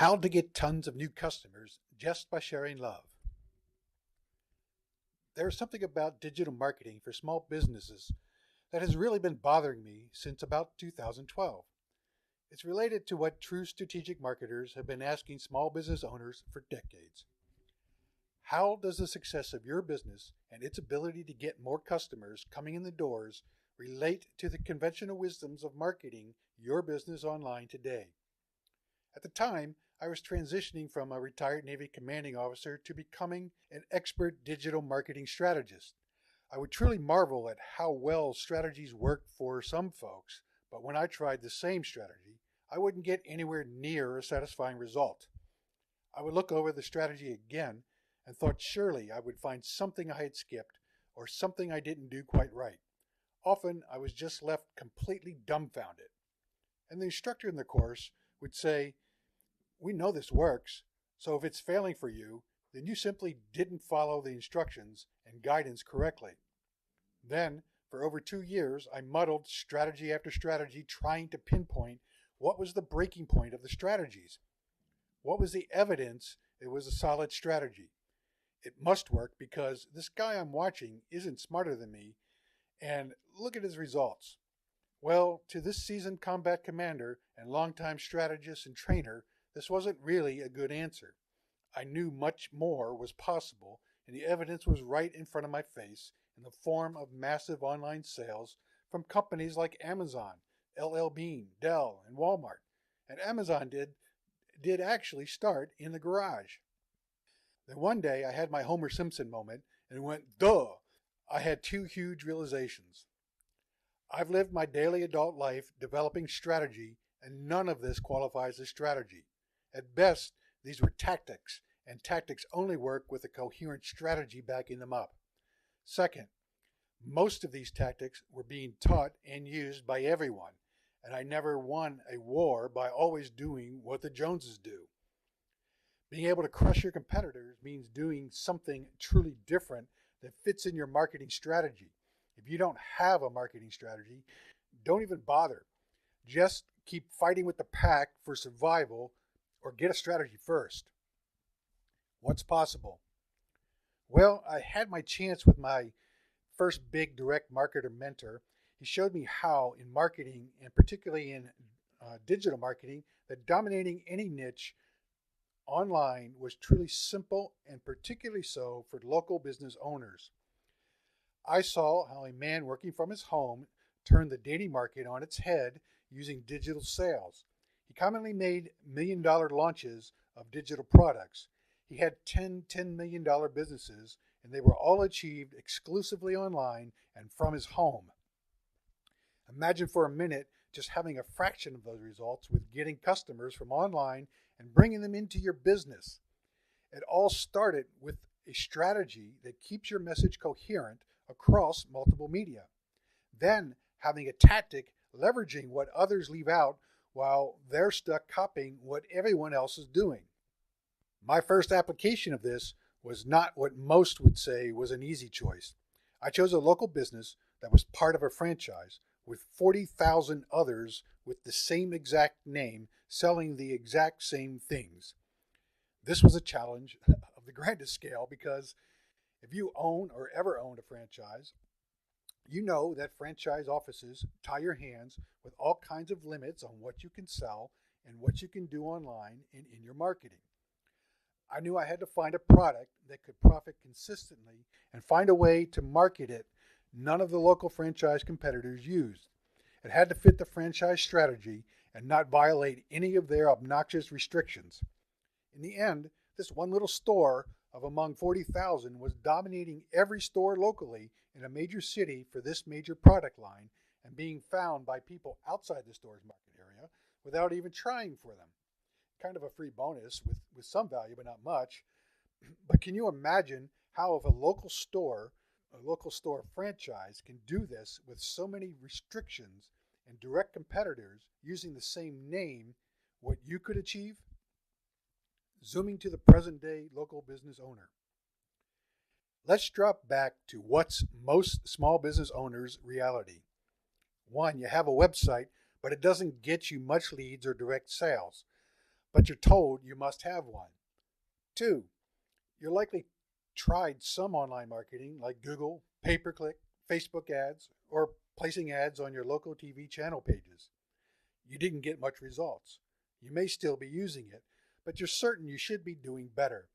How to get tons of new customers just by sharing love. There's something about digital marketing for small businesses that has really been bothering me since about 2012. It's related to what true strategic marketers have been asking small business owners for decades. How does the success of your business and its ability to get more customers coming in the doors relate to the conventional wisdoms of marketing your business online today? At the time, I was transitioning from a retired Navy commanding officer to becoming an expert digital marketing strategist. I would truly marvel at how well strategies worked for some folks, but when I tried the same strategy, I wouldn't get anywhere near a satisfying result. I would look over the strategy again and thought surely I would find something I had skipped or something I didn't do quite right. Often I was just left completely dumbfounded. And the instructor in the course would say, "We know this works, so if it's failing for you, then you simply didn't follow the instructions and guidance correctly." Then, for over 2 years, I muddled strategy after strategy trying to pinpoint what was the breaking point of the strategies. What was the evidence it was a solid strategy? It must work because this guy I'm watching isn't smarter than me, and look at his results. Well, to this seasoned combat commander and longtime strategist and trainer, this wasn't really a good answer. I knew much more was possible, and the evidence was right in front of my face in the form of massive online sales from companies like Amazon, LL Bean, Dell, and Walmart. And Amazon did actually start in the garage. Then one day I had my Homer Simpson moment and went, duh! I had two huge realizations. I've lived my daily adult life developing strategy, and none of this qualifies as strategy. At best, these were tactics, and tactics only work with a coherent strategy backing them up. Second, most of these tactics were being taught and used by everyone, and I never won a war by always doing what the Joneses do. Being able to crush your competitors means doing something truly different that fits in your marketing strategy. If you don't have a marketing strategy, don't even bother. Just keep fighting with the pack for survival or get a strategy first. What's possible? Well, I had my chance with my first big direct marketer mentor. He showed me how in marketing, and particularly in digital marketing, that dominating any niche online was truly simple, and particularly so for local business owners. I saw how a man working from his home turned the dating market on its head using digital sales. He commonly made million-dollar launches of digital products. He had $10 million businesses, and they were all achieved exclusively online and from his home. Imagine for a minute just having a fraction of those results with getting customers from online and bringing them into your business. It all started with a strategy that keeps your message coherent across multiple media. Then having a tactic leveraging what others leave out while they're stuck copying what everyone else is doing. My first application of this was not what most would say was an easy choice. I chose a local business that was part of a franchise with 40,000 others with the same exact name selling the exact same things. This was a challenge of the grandest scale because if you own or ever owned a franchise, you know that franchise offices tie your hands with all kinds of limits on what you can sell and what you can do online and in your marketing. I knew I had to find a product that could profit consistently and find a way to market it none of the local franchise competitors used. It had to fit the franchise strategy and not violate any of their obnoxious restrictions. In the end, this one little store of among 40,000 was dominating every store locally in a major city for this major product line and being found by people outside the store's market area without even trying for them. Kind of a free bonus with some value, but not much. But can you imagine how if a local store franchise can do this with so many restrictions and direct competitors using the same name, what you could achieve? Zooming to the present day local business owner. Let's drop back to what's most small business owners' reality. One, you have a website, but it doesn't get you much leads or direct sales. but you're told you must have one. 2, you're likely tried some online marketing like Google, pay-per-click, Facebook ads, or placing ads on your local TV channel pages. You didn't get much results. You may still be using it, but you're certain you should be doing better.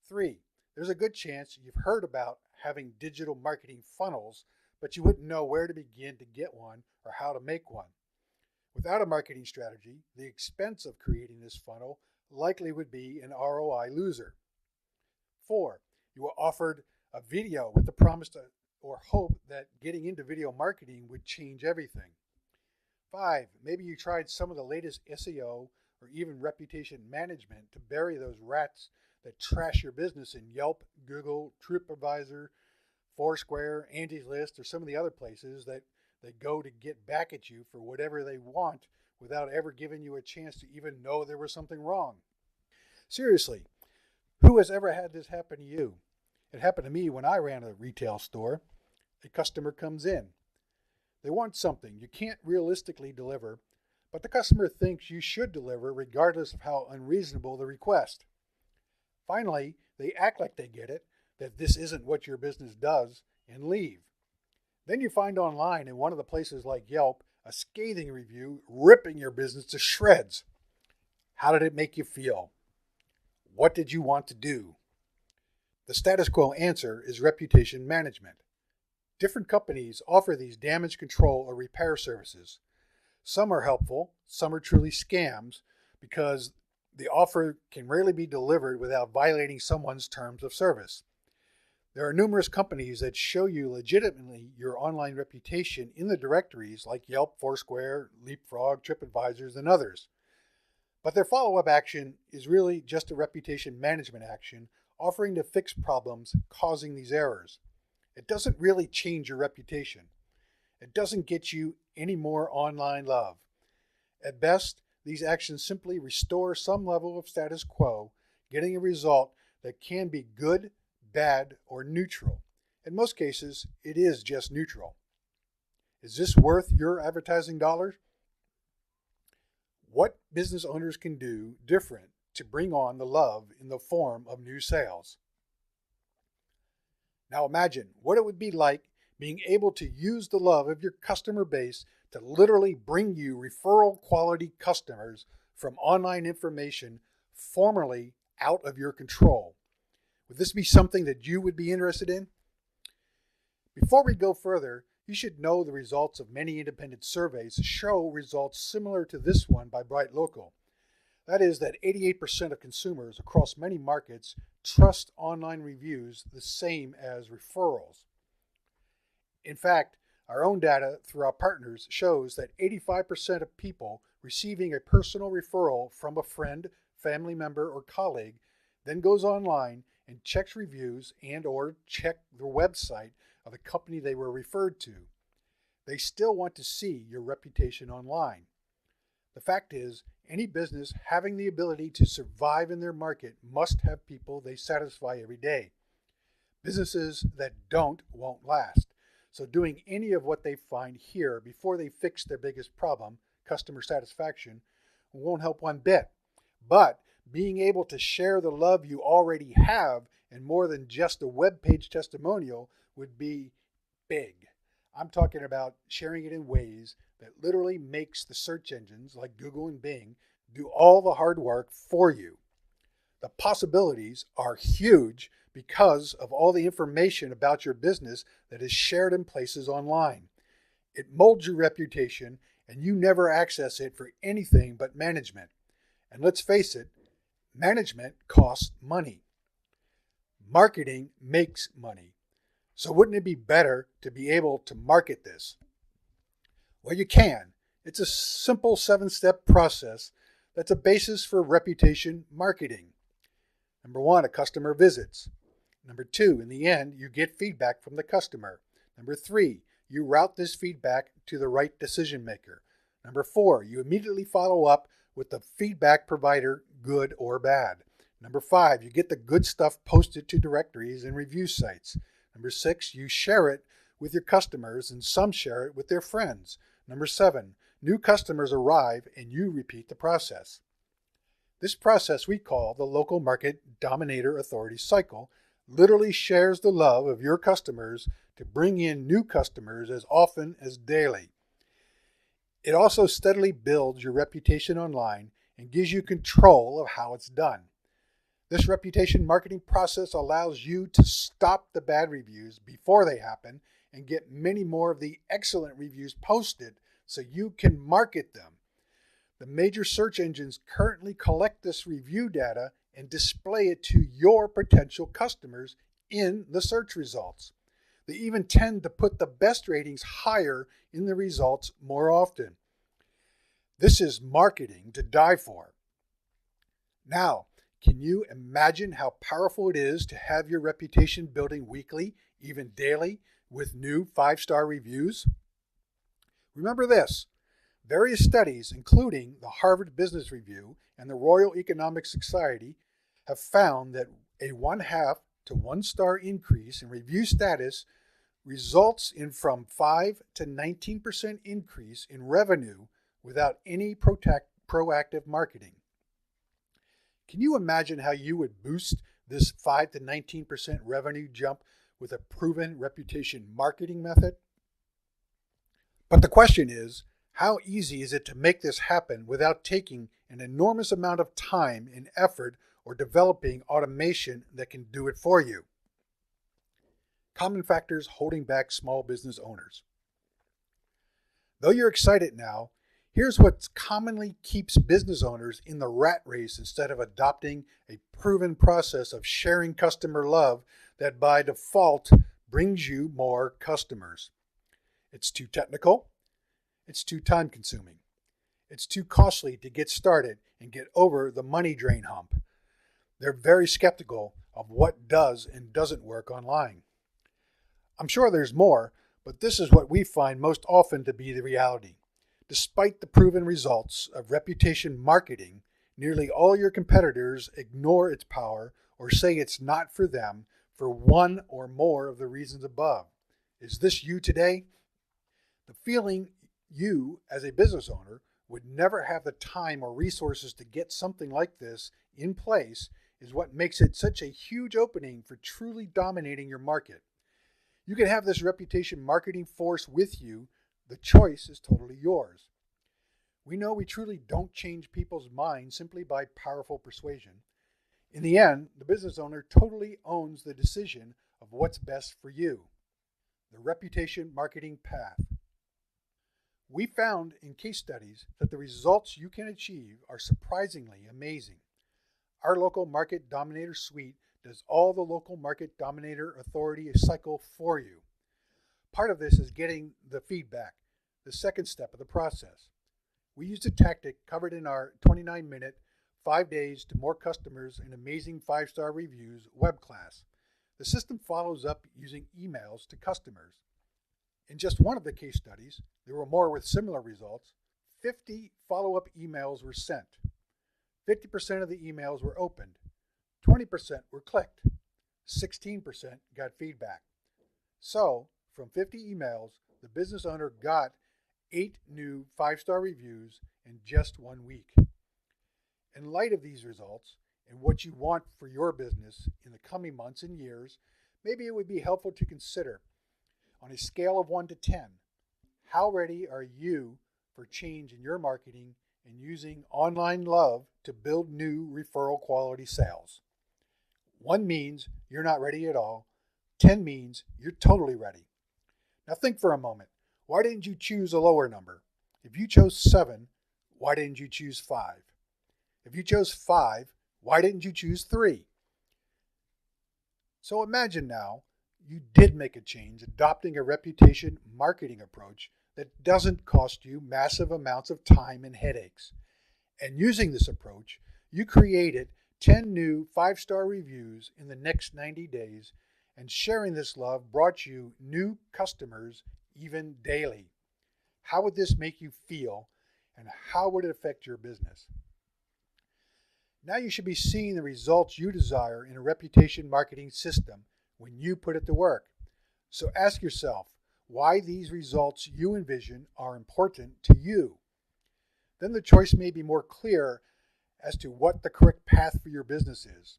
3, there's a good chance you've heard about having digital marketing funnels, but you wouldn't know where to begin to get one or how to make one. Without a marketing strategy, the expense of creating this funnel likely would be an ROI loser. 4, you were offered a video with the promise or hope that getting into video marketing would change everything. 5, maybe you tried some of the latest SEO or even reputation management to bury those rats that trash your business in Yelp, Google, TripAdvisor, Foursquare, Angie's List, or some of the other places that they go to get back at you for whatever they want without ever giving you a chance to even know there was something wrong. Seriously, who has ever had this happen to you? It happened to me when I ran a retail store. A customer comes in. They want something you can't realistically deliver, but the customer thinks you should deliver regardless of how unreasonable the request. Finally, they act like they get it, that this isn't what your business does, and leave. Then you find online in one of the places like Yelp a scathing review ripping your business to shreds. How did it make you feel? What did you want to do? The status quo answer is reputation management. Different companies offer these damage control or repair services. Some are helpful, some are truly scams because the offer can rarely be delivered without violating someone's terms of service. There are numerous companies that show you legitimately your online reputation in the directories like Yelp, Foursquare, Leapfrog, TripAdvisors, and others. But their follow-up action is really just a reputation management action offering to fix problems causing these errors. It doesn't really change your reputation. It doesn't get you any more online love. At best, these actions simply restore some level of status quo, getting a result that can be good, bad, or neutral. In most cases, it is just neutral. Is this worth your advertising dollars? What business owners can do different to bring on the love in the form of new sales? Now imagine what it would be like being able to use the love of your customer base to literally bring you referral quality customers from online information formerly out of your control. Would this be something that you would be interested in? Before we go further, you should know the results of many independent surveys show results similar to this one by Bright Local. That is that 88% of consumers across many markets trust online reviews the same as referrals. In fact, our own data through our partners shows that 85% of people receiving a personal referral from a friend, family member, or colleague then goes online and checks reviews and or check the website of the company they were referred to. They still want to see your reputation online. The fact is, any business having the ability to survive in their market must have people they satisfy every day. Businesses that don't won't last. So doing any of what they find here before they fix their biggest problem, customer satisfaction, won't help one bit. But being able to share the love you already have and more than just a web page testimonial would be big. I'm talking about sharing it in ways that literally makes the search engines like Google and Bing do all the hard work for you. The possibilities are huge because of all the information about your business that is shared in places online. It molds your reputation and you never access it for anything but management. And let's face it, management costs money. Marketing makes money. So wouldn't it be better to be able to market this? Well, you can. It's a simple 7-step process that's a basis for reputation marketing. Number 1, a customer visits. Number 2, in the end, you get feedback from the customer. Number 3, you route this feedback to the right decision maker. Number 4, you immediately follow up with the feedback provider, good or bad. Number 5, you get the good stuff posted to directories and review sites. Number 6, you share it with your customers and some share it with their friends. Number 7, new customers arrive and you repeat the process. This process we call the local market dominator authority cycle literally shares the love of your customers to bring in new customers as often as daily. It also steadily builds your reputation online and gives you control of how it's done. This reputation marketing process allows you to stop the bad reviews before they happen and get many more of the excellent reviews posted so you can market them. The major search engines currently collect this review data and display it to your potential customers in the search results. They even tend to put the best ratings higher in the results more often. This is marketing to die for. Now, can you imagine how powerful it is to have your reputation building weekly, even daily, with new 5-star reviews? Remember this. Various studies, including the Harvard Business Review and the Royal Economic Society, have found that a 1/2 to 1-star increase in review status results in from 5 to 19% increase in revenue without any proactive marketing. Can you imagine how you would boost this 5 to 19% revenue jump with a proven reputation marketing method? But the question is, how easy is it to make this happen without taking an enormous amount of time and effort or developing automation that can do it for you? Common factors holding back small business owners. Though you're excited now, here's what commonly keeps business owners in the rat race instead of adopting a proven process of sharing customer love that by default brings you more customers. It's too technical. It's too time-consuming. It's too costly to get started and get over the money drain hump. They're very skeptical of what does and doesn't work online. I'm sure there's more, but this is what we find most often to be the reality. Despite the proven results of reputation marketing, nearly all your competitors ignore its power or say it's not for them for one or more of the reasons above. Is this you today? The feeling you, as a business owner, would never have the time or resources to get something like this in place is what makes it such a huge opening for truly dominating your market. You can have this reputation marketing force with you. The choice is totally yours. We know we truly don't change people's minds simply by powerful persuasion. In the end, the business owner totally owns the decision of what's best for you. The reputation marketing path. We found in case studies that the results you can achieve are surprisingly amazing. Our local market dominator suite does all the local market dominator authority cycle for you. Part of this is getting the feedback, the second step of the process. We used a tactic covered in our 29-minute, 5 days to more customers and amazing 5-star reviews web class. The system follows up using emails to customers. In just one of the case studies, there were more with similar results. 50 follow-up emails were sent. 50% of the emails were opened. 20% were clicked. 16% got feedback. So, from 50 emails, the business owner got 8 new 5-star reviews in just 1 week. In light of these results and what you want for your business in the coming months and years, maybe it would be helpful to consider, on a scale of 1 to 10, how ready are you for change in your marketing and using online love to build new referral quality sales? 1 means you're not ready at all. 10 means you're totally ready. Now think for a moment. Why didn't you choose a lower number? If you chose 7, why didn't you choose 5? If you chose 5, why didn't you choose 3? So imagine now you did make a change, adopting a reputation marketing approach that doesn't cost you massive amounts of time and headaches. And using this approach, you created 10 new 5-star reviews in the next 90 days, and sharing this love brought you new customers even daily. How would this make you feel, and how would it affect your business? Now you should be seeing the results you desire in a reputation marketing system when you put it to work. So ask yourself why these results you envision are important to you. Then the choice may be more clear as to what the correct path for your business is.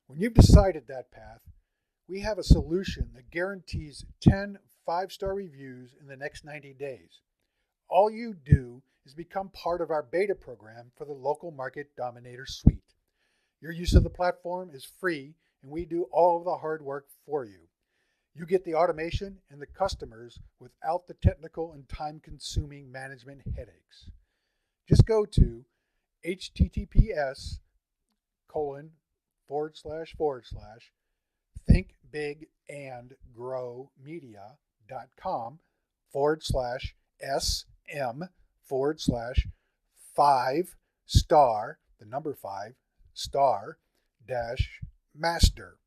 When you've decided that path, we have a solution that guarantees 10 5-star reviews in the next 90 days. All you do is become part of our beta program for the Local Market Dominator Suite. Your use of the platform is free, and we do all of the hard work for you. You get the automation and the customers without the technical and time-consuming management headaches. Just go to https://thinkbigandgrowmedia.com/sm/5 the number 5 star dash master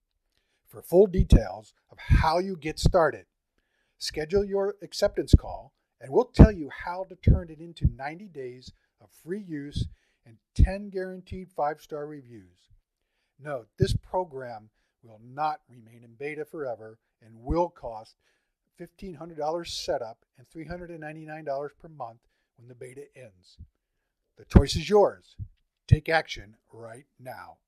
for full details of how you get started. Schedule your acceptance call and we'll tell you how to turn it into 90 days of free use and 10 guaranteed 5-star reviews. Note, this program will not remain in beta forever and will cost $1,500 setup and $399 per month when the beta ends. The choice is yours. Take action right now.